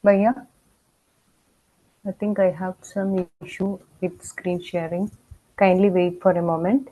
Bhaiya, I think I have some issue with screen sharing. Kindly wait for a moment.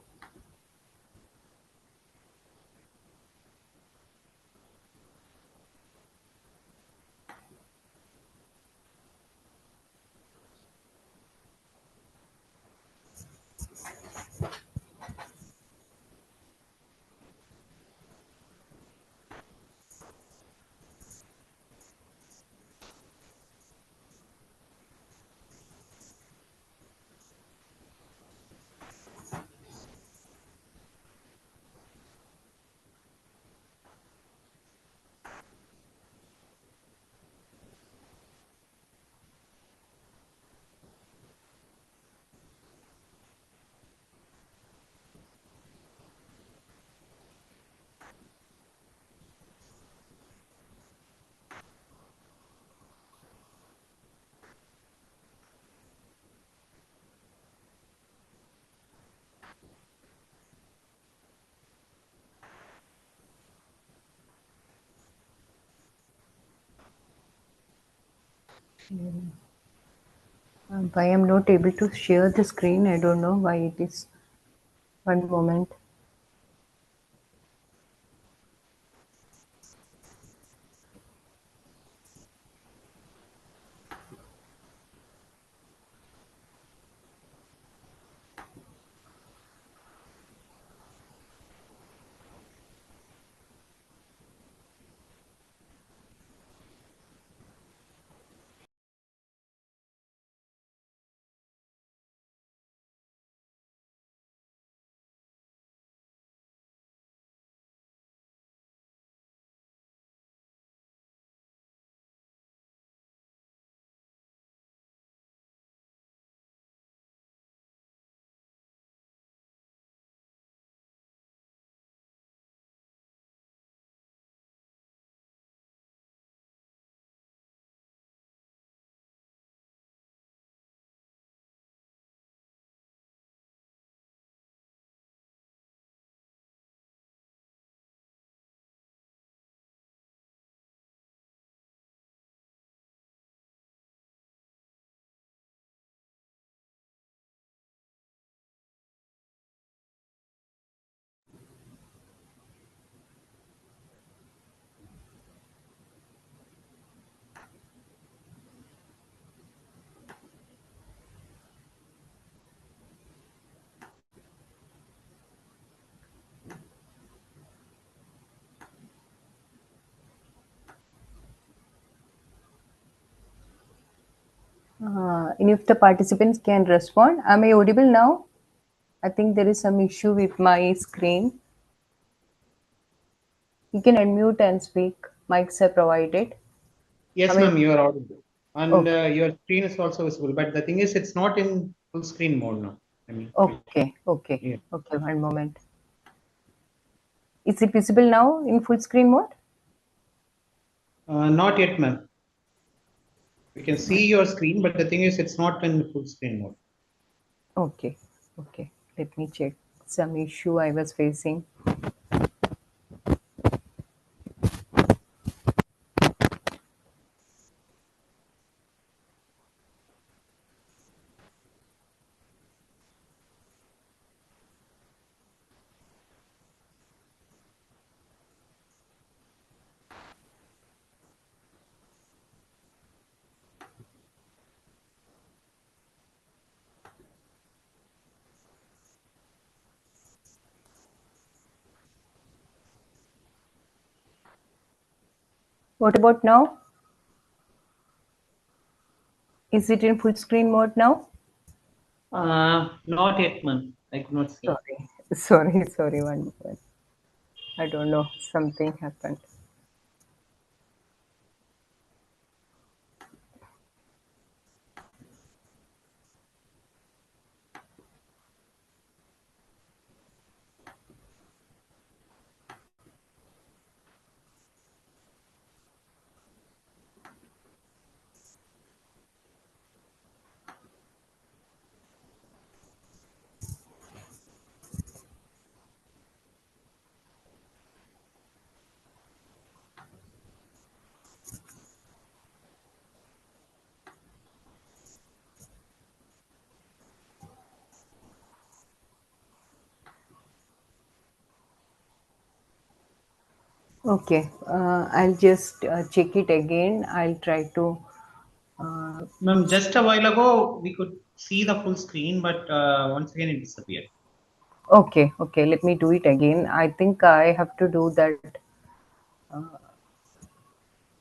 I am not able to share the screen. I don't know why it is. One moment. And if the participants can respond, am I audible now? I think there is some issue with my screen. You can unmute and speak. Mics are provided. Yes, Am I ma'am, you are audible. And okay? your screen is also visible. But the thing is, it's not in full screen mode now. I mean, Okay, okay, yeah. okay. One moment. Is it visible now in full screen mode? Not yet, ma'am. We can see your screen, but the thing is, it's not in full screen mode. Okay, okay. Let me check. Some issue I was facing. What about now? Is it in full screen mode now? Not yet, ma'am. I could not see. Sorry, sorry. One moment. I don't know. Something happened. Okay, I'll just check it again. I'll try to. Ma'am, just a while ago, we could see the full screen, but once again it disappeared. Okay, okay, let me do it again. I think I have to do that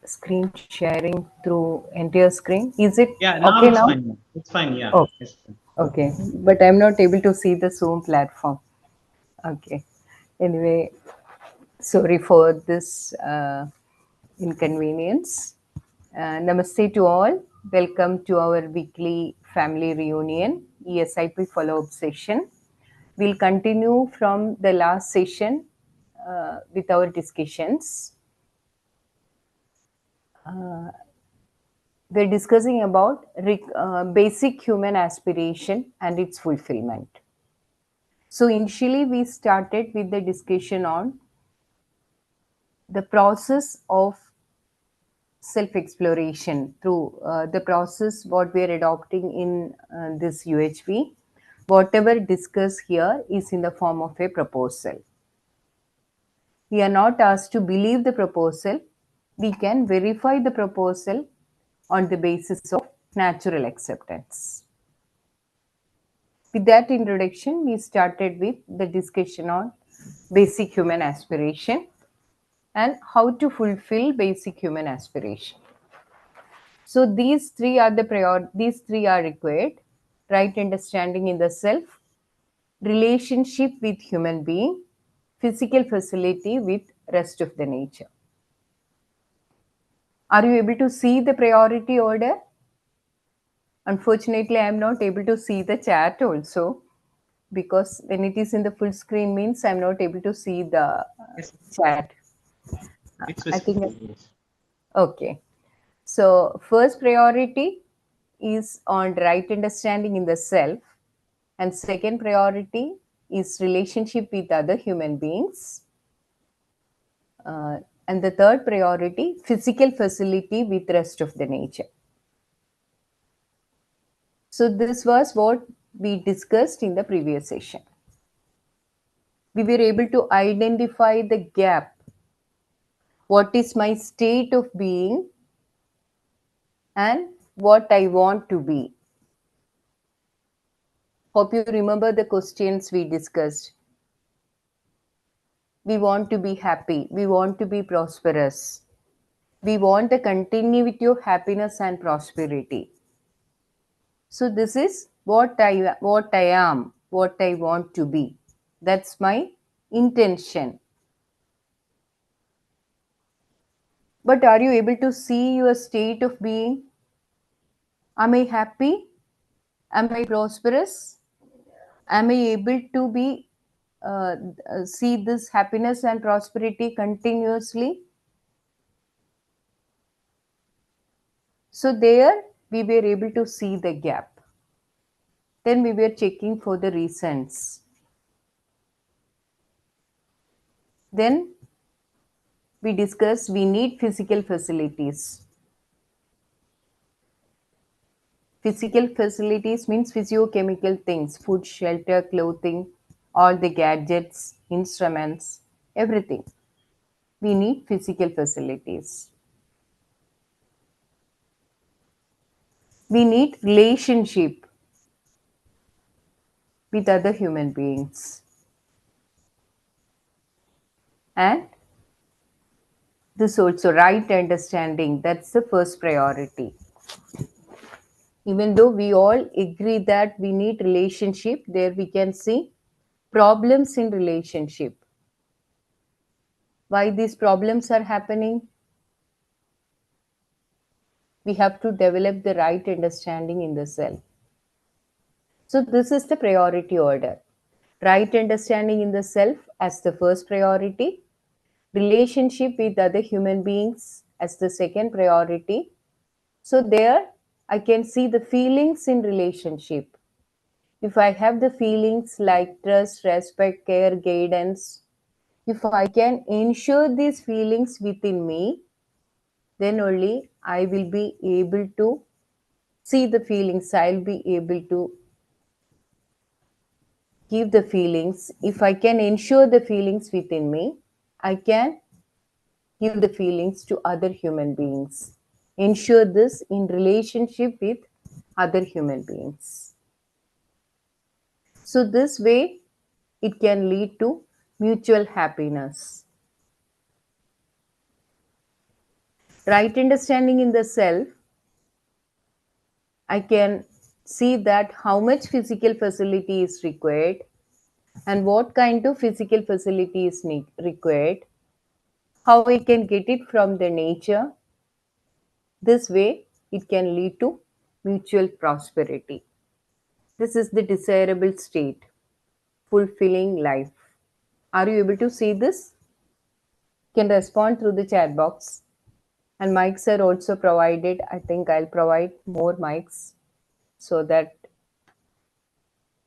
screen sharing through entire screen. Is it Yeah, now okay it's now? fine, ma'am. It's fine, yeah. Oh, It's fine. okay, but I'm not able to see the Zoom platform. Okay, anyway, sorry for this inconvenience. Namaste to all. Welcome to our weekly family reunion, eSIP follow up session. We'll continue from the last session with our discussions. We're discussing about basic human aspiration and its fulfillment. So, initially, we started with the discussion on the process of self exploration through the process what we are adopting in this UHV. Whatever discussed here is in the form of a proposal. We are not asked to believe the proposal. We can verify the proposal on the basis of natural acceptance. With that introduction, we started with the discussion on basic human aspiration and how to fulfill basic human aspiration. So these three are required: right understanding in the self, relationship with human being, physical facility with rest of the nature. Are you able to see the priority order? Unfortunately, I am not able to see the chat also, because when it is in the full screen means I'm not able to see the Yes, chat. it's I think visible. Yes. okay. So first priority is on right understanding in the self, and second priority is relationship with other human beings, uh, and the third priority physical facility with rest of the nature. So this was what we discussed in the previous session. We were able to identify the gap. What is my state of being and what I want to be? Hope you remember the questions we discussed. We want to be happy. We want to be prosperous. We want a continuity of happiness and prosperity. So this is what I am, what I want to be. That's my intention. But are you able to see your state of being? Am I happy? Am I prosperous? Am I able to be see this happiness and prosperity continuously? So there we were able to see the gap. Then we were checking for the reasons. Then we discussed we need physical facilities. Physical facilities means physiochemical things: food, shelter, clothing, all the gadgets, instruments, everything. We need physical facilities. We need relationship with other human beings. And this also right understanding, that's the first priority. Even though we all agree that we need relationship, there we can see problems in relationship. Why these problems are happening? We have to develop the right understanding in the self. So this is the priority order. Right understanding in the self as the first priority, relationship with other human beings as the second priority. So there I can see the feelings in relationship. If I have the feelings like trust, respect, care, guidance, if I can ensure these feelings within me, then only I will be able to see the feelings. I'll be able to give the feelings. If I can ensure the feelings within me, I can give the feelings to other human beings. Ensure this in relationship with other human beings. So, this way it can lead to mutual happiness. Right understanding in the self, I can see that how much physical facility is required and what kind of physical facility is required, how I can get it from the nature. This way, it can lead to mutual prosperity. This is the desirable state, fulfilling life. Are you able to see this? You can respond through the chat box. And mics are also provided. I think I'll provide more mics so that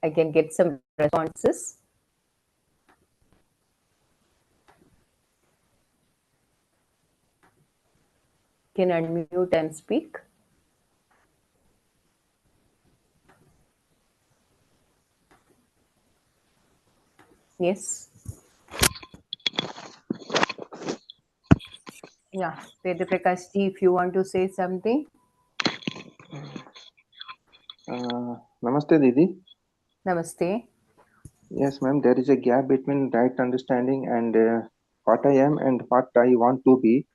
I can get some responses. You can unmute and speak. Yes. Yeah. Vedra Prakash ji, if you want to say something. Namaste, Didi. Namaste. Yes, ma'am. There is a gap between right understanding and what I am and what I want to be.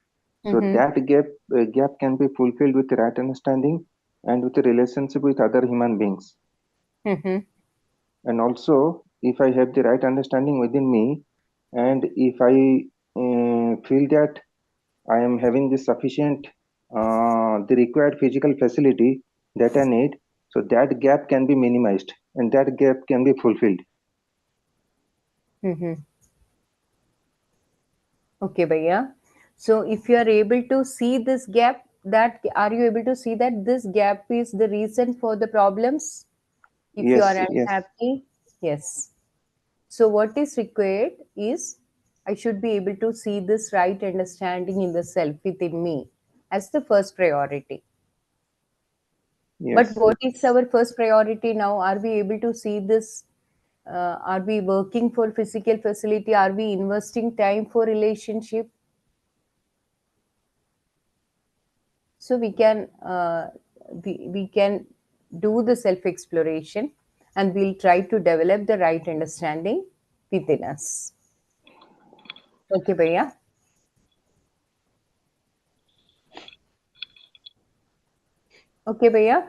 So Mm-hmm. that gap can be fulfilled with right understanding and with a relationship with other human beings. Mm-hmm. And also, if I have the right understanding within me, and if I feel that I am having the sufficient, the required physical facility that I need, so that gap can be minimized and that gap can be fulfilled. Mm-hmm. Okay, Bhaiya. So if you are able to see this gap, that are you able to see that this gap is the reason for the problems? If you are Yes, yes, unhappy, yes. So what is required is I should be able to see this right understanding in the self within me as the first priority. But yes. what is our first priority now? Are we able to see this? Are we working for physical facility? Are we investing time for relationship? So we can do the self exploration and we'll try to develop the right understanding within us. Okay, Bhaiya. Okay, Bhaiya.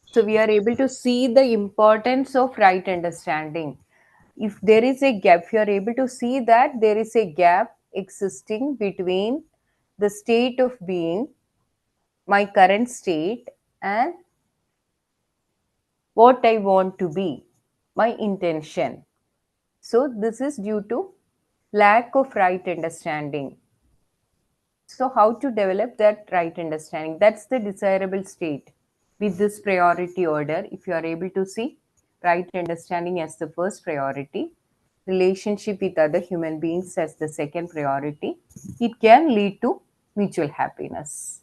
So we are able to see the importance of right understanding. If there is a gap, if you are able to see that there is a gap existing between the state of being, my current state, and what I want to be, my intention. So this is due to lack of right understanding. So how to develop that right understanding? That's the desirable state with this priority order. If you are able to see right understanding as the first priority, relationship with other human beings as the second priority, it can lead to mutual happiness.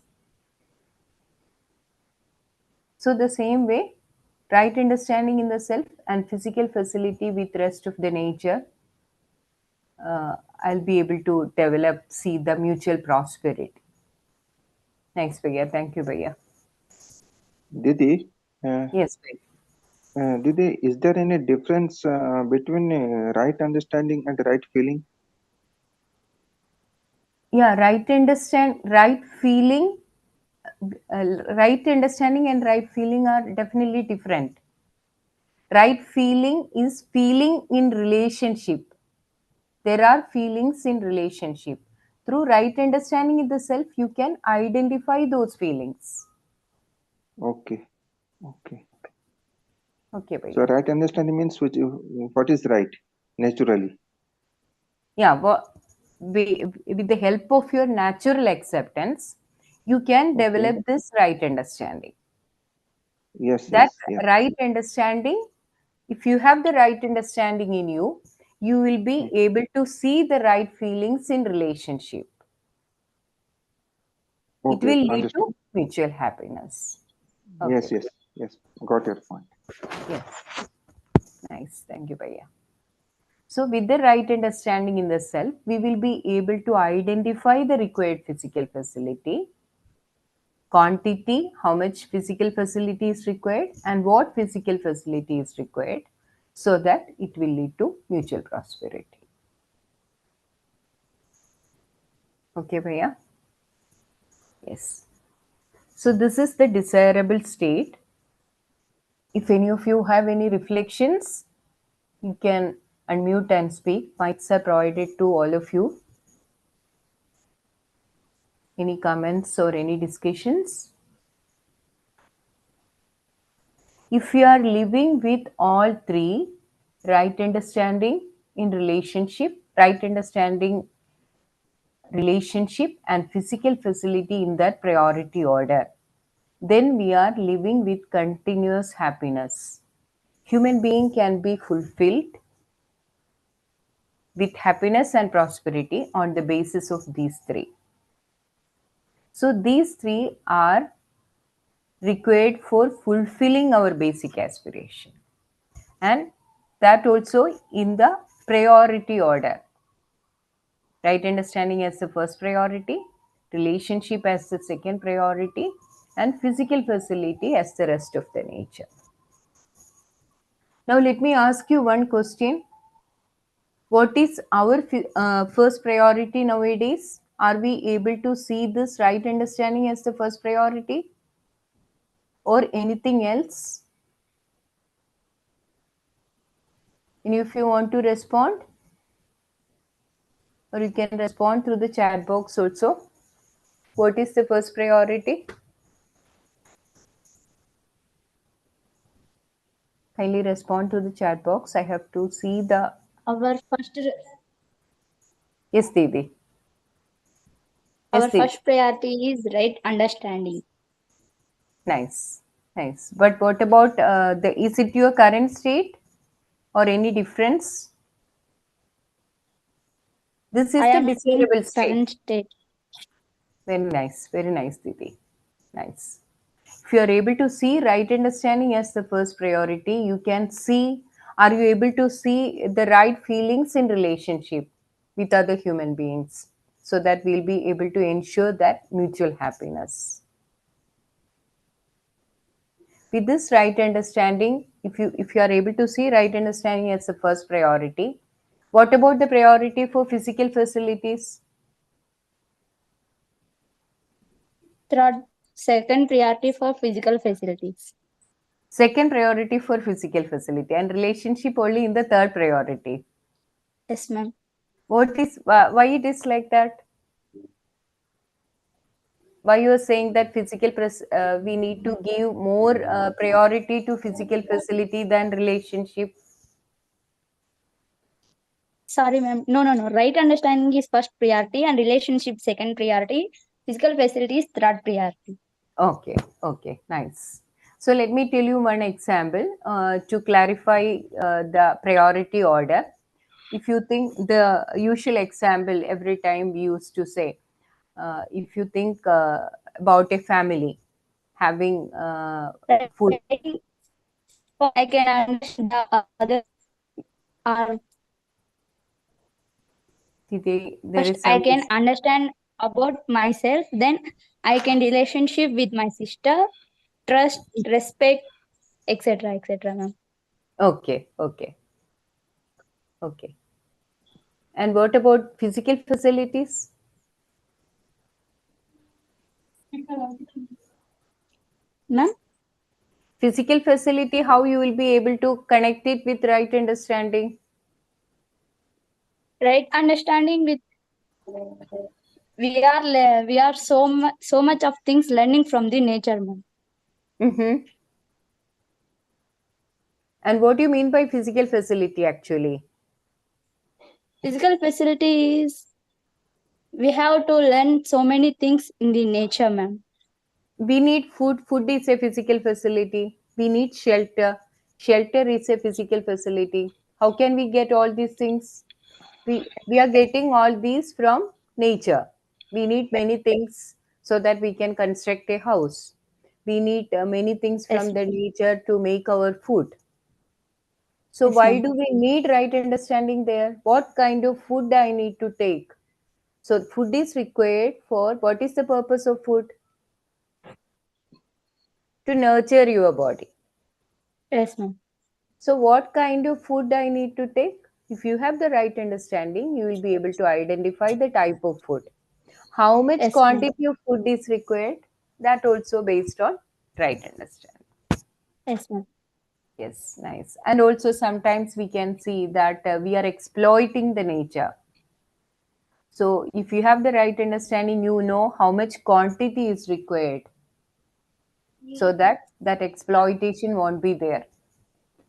So the same way, right understanding in the self and physical facility with rest of the nature, I'll be able to develop, see the mutual prosperity. Thanks, Bhaiya. Thank you, Bhaiya. Didi, uh, Yes, Bhaiya. Didi, is there any difference between right understanding and right feeling? Yeah, right feeling, right understanding and right feeling are definitely different. Right feeling is feeling in relationship. There are feelings in relationship. Through right understanding in the self, you can identify those feelings. Okay, okay. Okay, So Bhaiya. right understanding means what is right naturally. Yeah, with the help of your natural acceptance, you can Okay. develop this right understanding. Yes, That yes, yes. right understanding, if you have the right understanding in you, you will be Mm. able to see the right feelings in relationship. It Okay, will lead understood. to mutual happiness. Okay, Yes, yes, Bhaiya. yes. Got your point. Yes. Nice. Thank you, Bhaiya. So with the right understanding in the self, we will be able to identify the required physical facility, quantity, how much physical facility is required, and what physical facility is required, so that it will lead to mutual prosperity. Okay, Bhaiya? Yes. So this is the desirable state. If any of you have any reflections, you can unmute and speak. Mics are provided to all of you. Any comments or any discussions? If you are living with all three, right understanding in relationship, right understanding, relationship, and physical facility in that priority order, then we are living with continuous happiness. Human being can be fulfilled with happiness and prosperity on the basis of these three. So these three are required for fulfilling our basic aspiration, and that also in the priority order. Right understanding as the first priority, relationship as the second priority, and physical facility as the rest of the nature. Now let me ask you one question. What is our first priority nowadays? Are we able to see this right understanding as the first priority or anything else? And if you want to respond, or you can respond through the chat box also. What is the first priority? Kindly respond to the chat box. I have to see the. Our first Yes, Didi. Yes, our Didi. first priority is right understanding. Nice, nice. But what about is it your current state or any difference? This is I the am in desirable state. current state. Very nice, Didi. Nice. If you are able to see right understanding as the first priority, you can see, are you able to see the right feelings in relationship with other human beings, so that we'll be able to ensure that mutual happiness. With this right understanding, if you are able to see right understanding as the first priority, what about the priority for physical facilities? Second priority for physical facilities. Second priority for physical facility, and relationship only in the third priority. Yes, ma'am. What is why it is like that? Why you are saying that we need to give more priority to physical facility than relationship? Sorry, ma'am. No. Right understanding is first priority and relationship second priority. Physical facility is third priority. Okay, okay, nice. So let me tell you one example to clarify the priority order. If you think the usual example, every time we used to say, if you think about a family having food, Right. I can understand the other. Are there First, is I some. can understand about myself. Then I can relationship with my sister, trust, respect, etc. etc. Ma'am. Okay, okay, okay. And what about physical facilities? Ma'am, Physical facility, how you will be able to connect it with right understanding? right understanding with we are so much of things learning from the nature, ma'am. Mm-hmm. And what do you mean by physical facility actually? Physical facilities, we have to learn so many things in the nature, ma'am. We need food. Food is a physical facility. We need shelter. Shelter is a physical facility. How can we get all these things? We are getting all these from nature. We need many things so that we can construct a house. We need many things Yes, from the ma'am. nature to make our food. So Yes, why ma'am. do we need right understanding there? What kind of food I need to take? So food is required for, what is the purpose of food? To nurture your body. Yes, ma'am. So what kind of food I need to take? If you have the right understanding, you will be able to identify the type of food. How much Yes, ma'am. quantity of food is required? That also based on right understanding. Yes, ma'am. Yes, nice. And also sometimes we can see that we are exploiting the nature. So if you have the right understanding, you know how much quantity is required so that that exploitation won't be there.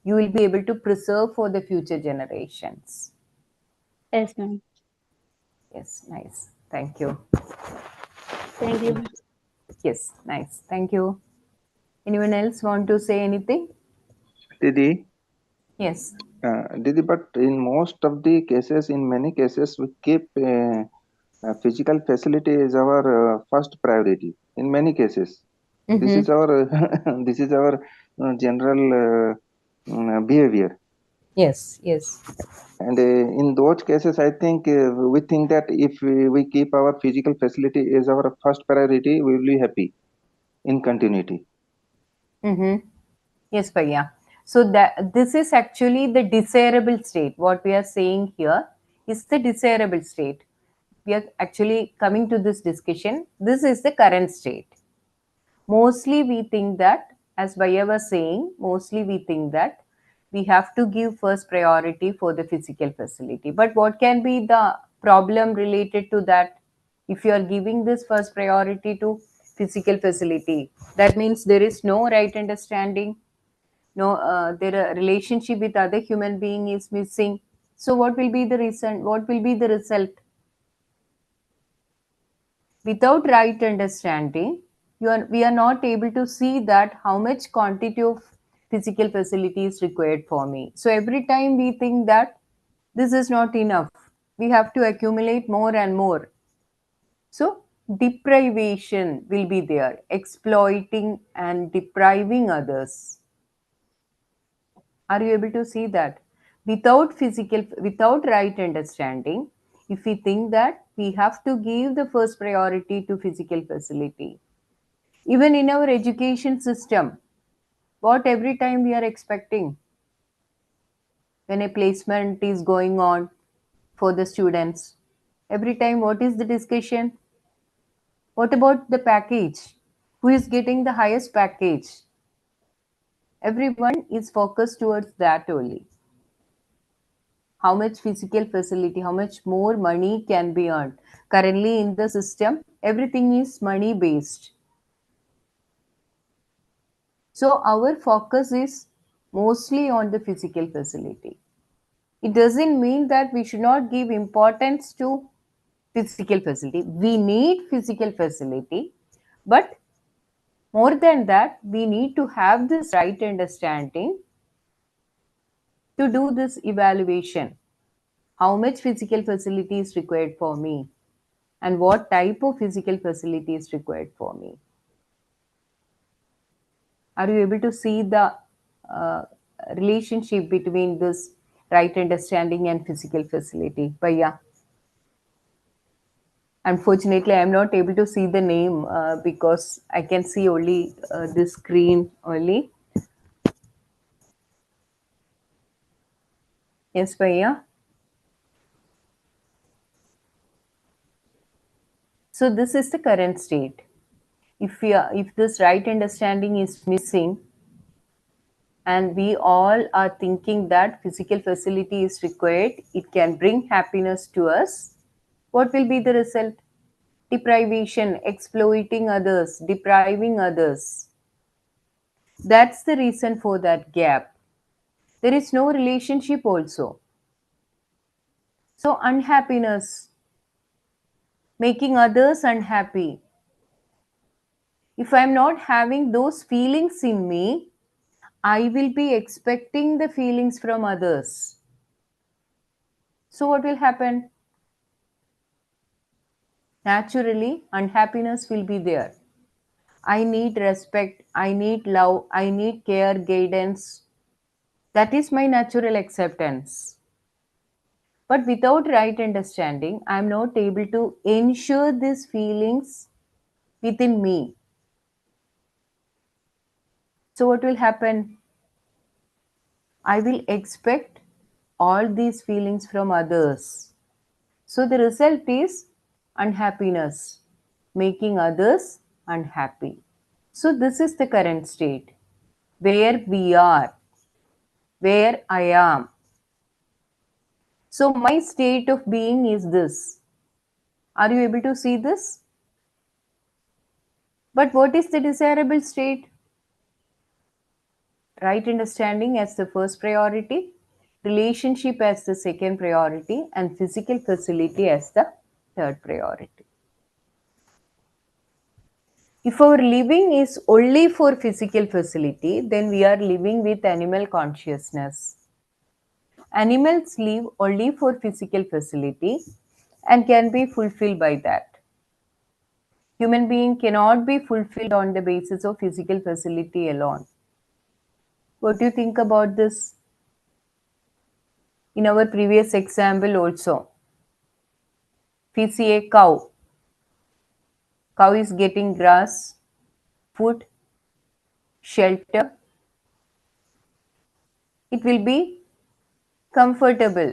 You will be able to preserve for the future generations. Yes, ma'am. Yes, nice. Thank you. Thank you. Yes, nice. Thank you. Anyone else want to say anything? Didi, Yes. Didi, but in most of the cases, in many cases, we keep physical facility as our first priority. In many cases, this Mm-hmm. is our this is our general behavior. Yes, yes. And in those cases, I think we think that if we keep our physical facility as our first priority, we will be happy in continuity. Mm-hmm. Yes, Paya. So that this is actually the desirable state. What we are saying here is the desirable state. We are actually coming to this discussion. This is the current state. Mostly we think that, as Bhaiya was saying, mostly we think that we have to give first priority for the physical facility. But what can be the problem related to that? If you are giving this first priority to physical facility, that means there is no right understanding, no, their relationship with other human being is missing. So what will be the reason? What will be the result? Without right understanding, we are not able to see that how much quantity of physical facility is required for me. So every time we think that this is not enough, we have to accumulate more and more. So deprivation will be there, exploiting and depriving others. Are you able to see that? Without right understanding, if we think that we have to give the first priority to physical facility, even in our education system, what every time we are expecting when a placement is going on for the students, every time what is the discussion? What about the package? Who is getting the highest package? Everyone is focused towards that only. How much physical facility, how much more money can be earned. Currently in the system, everything is money based. So our focus is mostly on the physical facility. It doesn't mean that we should not give importance to physical facility. We need physical facility, but more than that, we need to have this right understanding to do this evaluation. How much physical facility is required for me? And what type of physical facility is required for me? Are you able to see the uh, relationship between this right understanding and physical facility? But yeah, unfortunately, I'm not able to see the name because I can see only the screen only. Yes, Bhaiya. So this is the current state. If this right understanding is missing, and we all are thinking that physical facility is required, it can bring happiness to us, what will be the result? Deprivation, exploiting others, depriving others. That's the reason for that gap. There is no relationship also. So, unhappiness, making others unhappy. If I'm not having those feelings in me, I will be expecting the feelings from others. So, what will happen? Naturally, unhappiness will be there. I need respect, I need love, I need care, guidance. That is my natural acceptance. But without right understanding, I am not able to ensure these feelings within me. So, what will happen? I will expect all these feelings from others. So, the result is unhappiness, making others unhappy. So, this is the current state where we are, where I am. So, my state of being is this. Are you able to see this? But what is the desirable state? Right understanding as the first priority, relationship as the second priority, and physical facility as the third priority. If our living is only for physical facility, then we are living with animal consciousness. Animals live only for physical facility and can be fulfilled by that. Human being cannot be fulfilled on the basis of physical facility alone. What do you think about this? In our previous example also, if we see a cow, cow is getting grass, food, shelter, it will be comfortable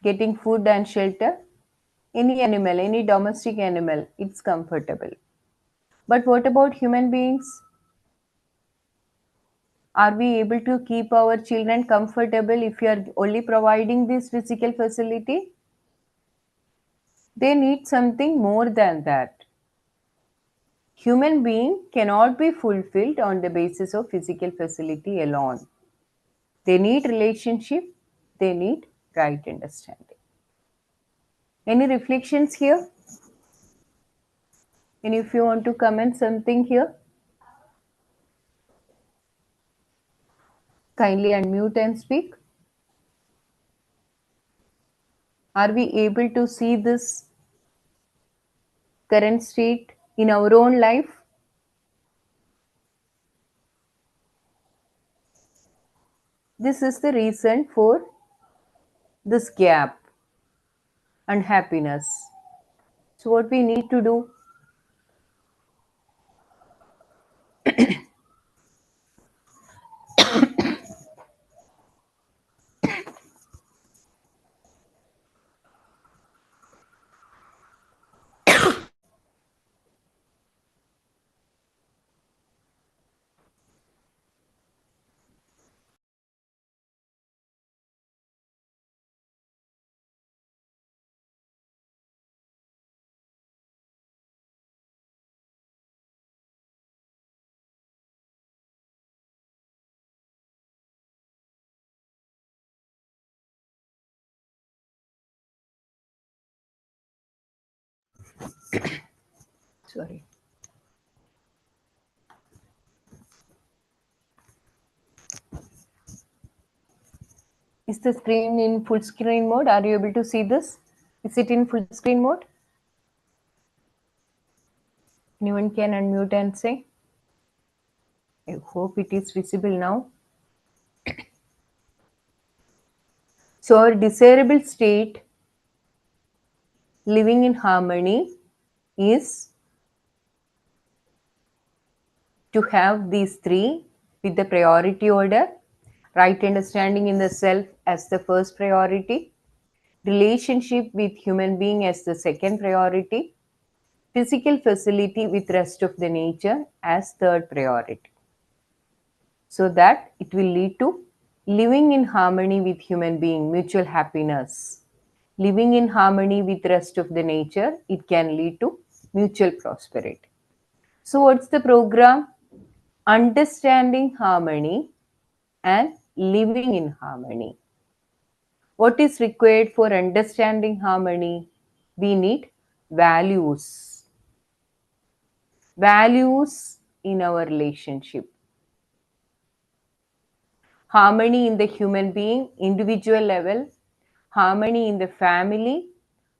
getting food and shelter. Any animal, any domestic animal, it's comfortable. But what about human beings? Are we able to keep our children comfortable if we are only providing this physical facility? They need something more than that. Human being cannot be fulfilled on the basis of physical facility alone. They need relationship, they need right understanding. Any reflections here? And if you want to comment something here, kindly unmute and speak. Are we able to see this current state in our own life? This is the reason for this gap, unhappiness. So what we need to do? Sorry. Is the screen in full screen mode? Are you able to see this? Is it in full screen mode? Anyone can unmute and say. I hope it is visible now. So our desirable state, living in harmony, is to have these three with the priority order: right understanding in the self as the first priority, relationship with human being as the second priority, physical facility with rest of the nature as third priority. So that it will lead to living in harmony with human being, mutual happiness. Living in harmony with rest of the nature, it can lead to mutual prosperity. So what's the program? Understanding harmony and living in harmony. What is required for understanding harmony? We need values. Values in our relationship. Harmony in the human being, individual level, harmony in the family,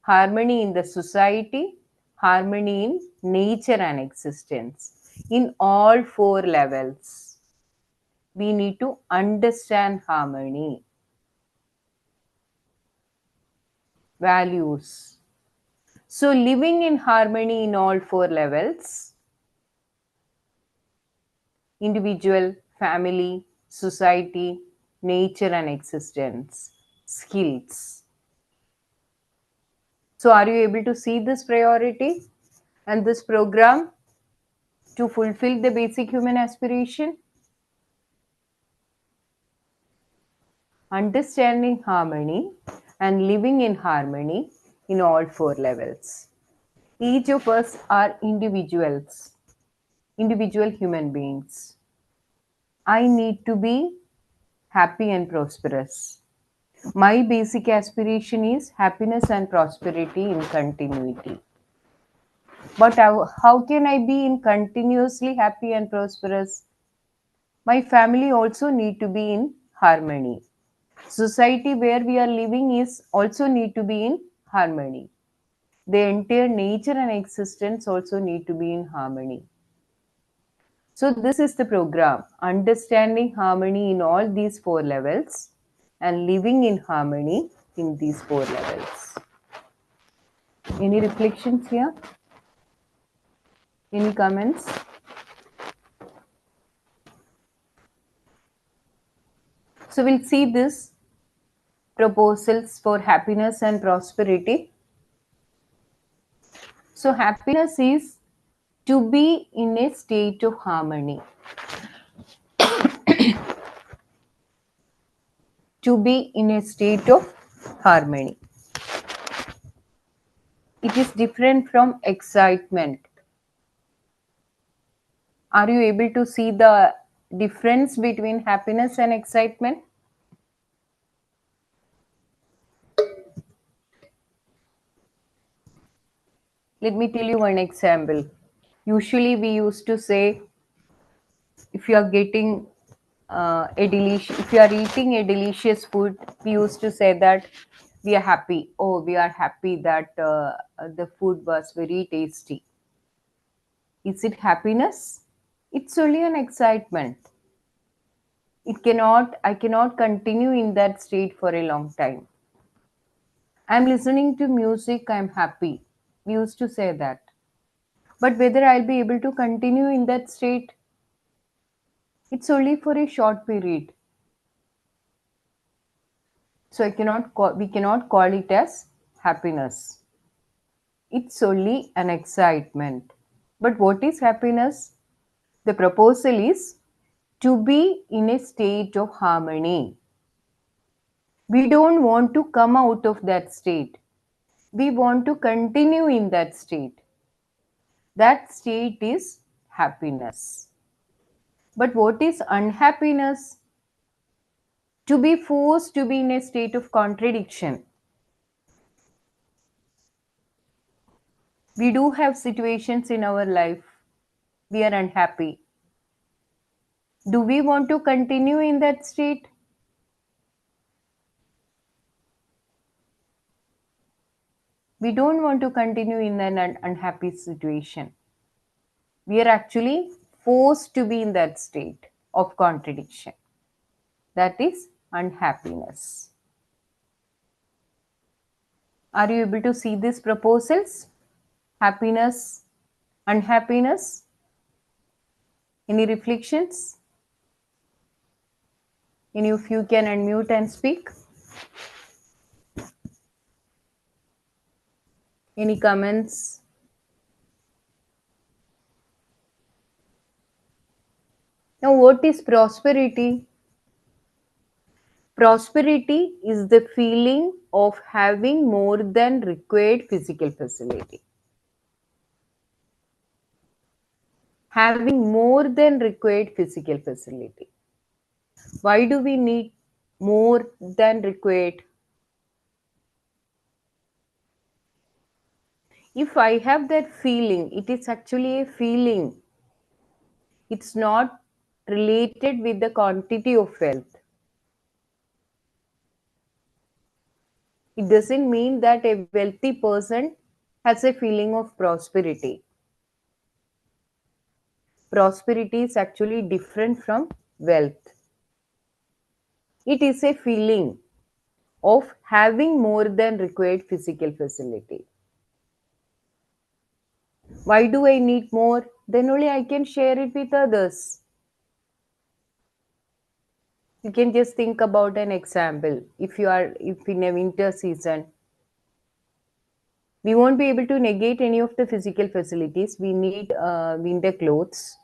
harmony in the society, harmony in nature and existence, in all four levels. We need to understand harmony. Values. So living in harmony in all four levels: individual, family, society, nature and existence. Skills. So are you able to see this priority and this program to fulfill the basic human aspiration? Understanding harmony and living in harmony in all four levels. Each of us are individuals, individual human beings. I need to be happy and prosperous. My basic aspiration is happiness and prosperity in continuity. But how can I be in continuously happy and prosperous? My family also need to be in harmony. Society where we are living is also need to be in harmony. The entire nature and existence also need to be in harmony. So this is the program: understanding harmony in all these four levels and living in harmony in these four levels. Any reflections here? Any comments? So we'll see this proposals for happiness and prosperity. So happiness is to be in a state of harmony. To be in a state of harmony. It is different from excitement. Are you able to see the difference between happiness and excitement? Let me tell you one example. Usually we used to say, if you are getting if you are eating a delicious food, we used to say that we are happy. Oh, we are happy that the food was very tasty. Is it happiness? It's only an excitement. I cannot continue in that state for a long time. I'm listening to music, I'm happy. We used to say that. But whether I'll be able to continue in that state, it's only for a short period. So we cannot call it as happiness. It's only an excitement. But what is happiness? The proposal is to be in a state of harmony. We don't want to come out of that state. We want to continue in that state. That state is happiness. But what is unhappiness? To be forced to be in a state of contradiction. We do have situations in our life we are unhappy. Do we want to continue in that state? We don't want to continue in an unhappy situation. We are actually forced to be in that state of contradiction. That is unhappiness. Are you able to see these proposals? Happiness, unhappiness? Any reflections? Any of you can unmute and speak? Any comments? Now, what is prosperity? Prosperity is the feeling of having more than required physical facility. Having more than required physical facility. Why do we need more than required? If I have that feeling, it is actually a feeling. It's not related with the quantity of wealth. It doesn't mean that a wealthy person has a feeling of prosperity. Prosperity is actually different from wealth. It is a feeling of having more than required physical facility. Why do I need more? Then only I can share it with others. You can just think about an example. If in a winter season, we won't be able to negate any of the physical facilities. We need winter clothes.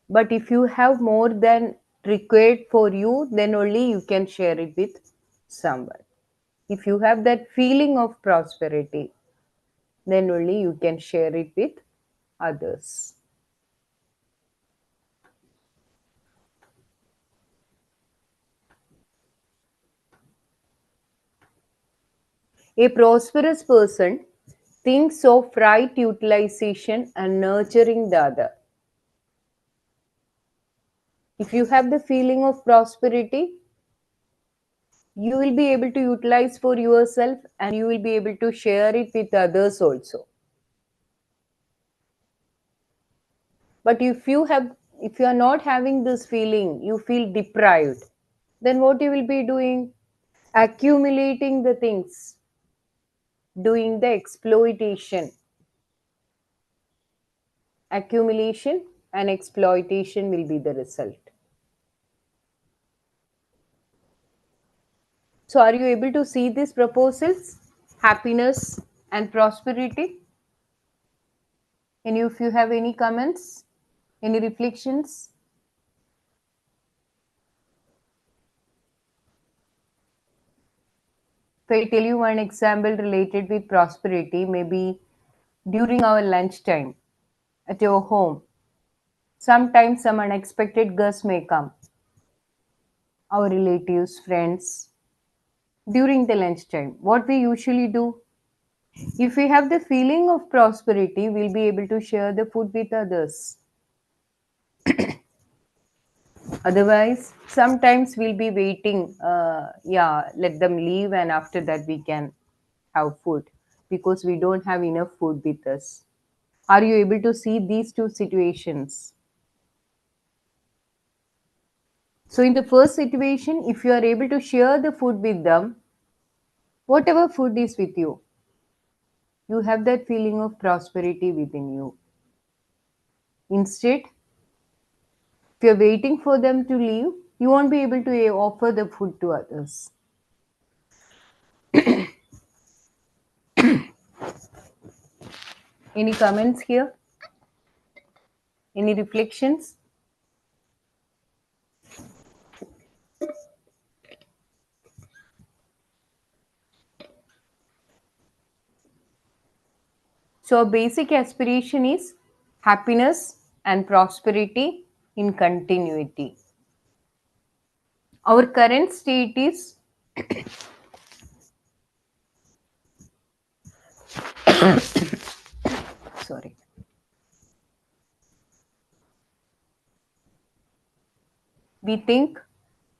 But if you have more than required for you, then only you can share it with someone. If you have that feeling of prosperity, then only you can share it with others. A prosperous person thinks of right utilization and nurturing the other. If you have the feeling of prosperity, you will be able to utilize for yourself and you will be able to share it with others also. But if you are not having this feeling, you feel deprived, then what you will be doing? Accumulating the things, doing the exploitation. Accumulation and exploitation will be the result. So, are you able to see these proposals? Happiness and prosperity? Any of you have any comments? Any reflections? If I tell you one example related with prosperity, maybe during our lunchtime at your home, sometimes some unexpected guests may come, our relatives, friends, during the lunchtime. What we usually do, if we have the feeling of prosperity, we'll be able to share the food with others. Otherwise, sometimes we'll be waiting, yeah, let them leave, and after that, we can have food because we don't have enough food with us. Are you able to see these two situations? So, in the first situation, if you are able to share the food with them, whatever food is with you, you have that feeling of prosperity within you. Instead, if you're waiting for them to leave, you won't be able to offer the food to others. Any comments here? Any reflections? So, our basic aspiration is happiness and prosperity in continuity. Our current state is sorry. We think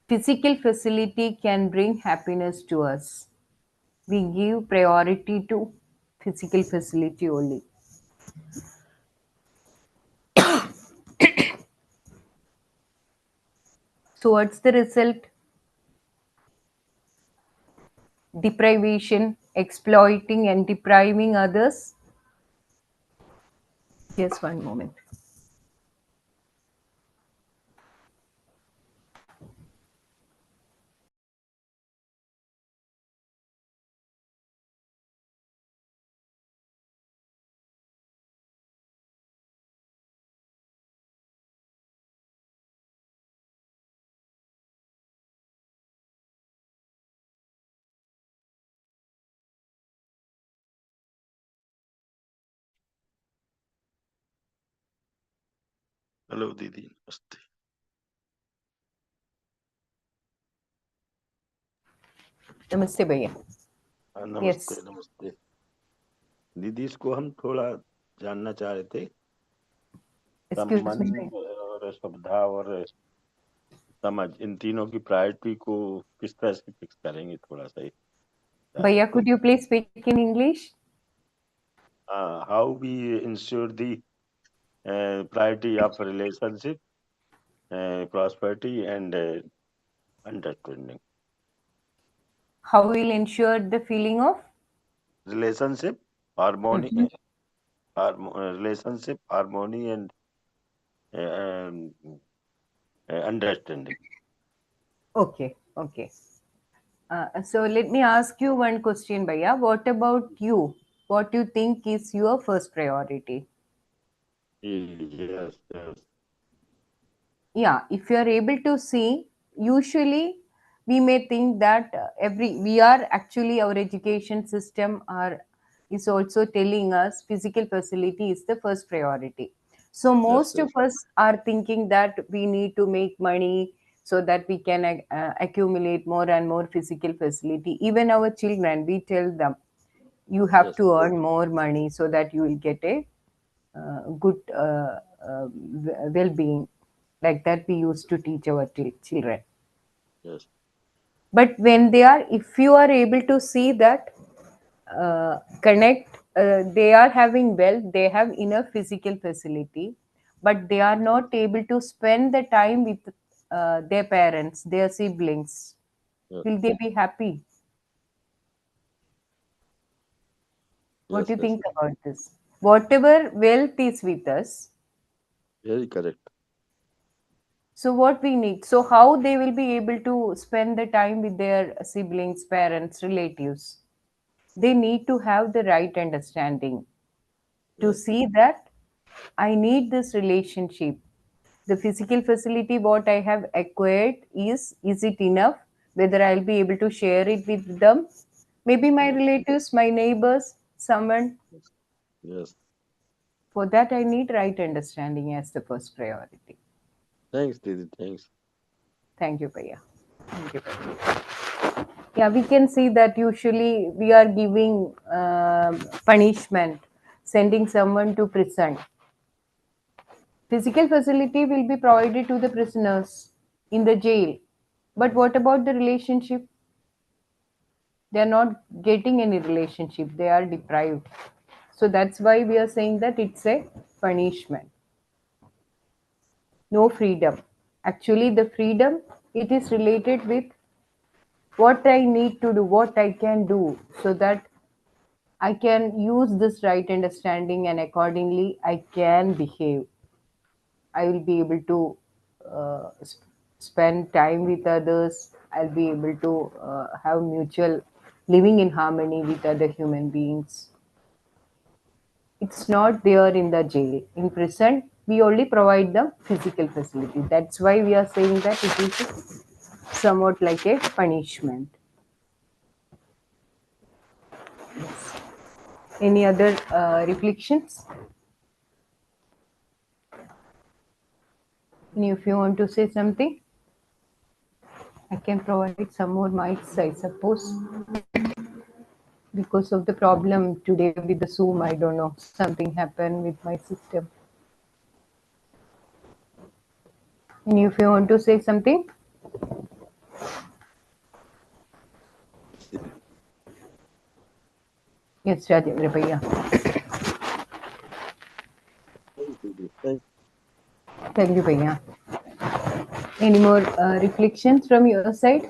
physical facility can bring happiness to us. We give priority to physical facility only. So, what's the result? Deprivation, exploiting and depriving others. Just one moment. Hello दीदी नमस्ते। Namaste, Bhaiya. नमस्ते Yes. नमस्ते दीदी, इसको हम थोड़ा जानना चाह रहे थे। Excuse me. संबंध और श्रद्धा और समझ, इन तीनों की प्रायोरिटी को किस तरह से फिक्स करेंगे, थोड़ा सा जान Bhaiya, रहे could you please speak in English? थे। How we ensure the priority of relationship, prosperity and understanding. How will ensure the feeling of Relationship, harmony, relationship, harmony, and um, understanding. okay, okay. So let me ask you one question, Bhaiya. What about you? What do you think is your first priority? Yes, yes, Yeah, if you are able to see, usually we may think that we are actually our education system are is also telling us physical facility is the first priority. So yes, most of yes, us are thinking that we need to make money so that we can accumulate more and more physical facility. Even our children, we tell them you have yes, to earn more money so that you will get a good well-being. Like that we used to teach our children. yes, But when they are, if you are able to see that connect, they are having wealth, they have enough physical facility, but they are not able to spend the time with their parents, their siblings. yes, Will they be happy? What yes, do you yes. think about this? Whatever wealth is with us, Very correct. so what we need, so how they will be able to spend the time with their siblings, parents, relatives? They need to have the right understanding to Yes, see that I need this relationship. The physical facility what I have acquired is it enough? Whether I'll be able to share it with them, maybe my yes, relatives, my neighbors, someone. yes, yes. For that, I need right understanding as the first priority. Thanks, Didi. Thanks. Thank you, Paya. Thank you. Yeah, we can see that usually we are giving punishment, sending someone to prison. Physical facility will be provided to the prisoners in the jail. But what about the relationship? They are not getting any relationship. They are deprived. So that's why we are saying that it's a punishment. No freedom. Actually, the freedom, it is related with what I need to do, what I can do, so that I can use this right understanding and accordingly I can behave. I will be able to spend time with others. I'll be able to have mutual living in harmony with other human beings. It's not there in the jail. In prison, we only provide the physical facility. That's why we are saying that it is somewhat like a punishment. Any other reflections? Any of you want to say something? I can provide some more mics, I suppose. Because of the problem today with the Zoom, I don't know, something happened with my system. Any of you want to say something? Yes, Rajendra Bhaiya. Thanks, Didi. Thanks. Thank you, Bhaiya. Any more reflections from your side?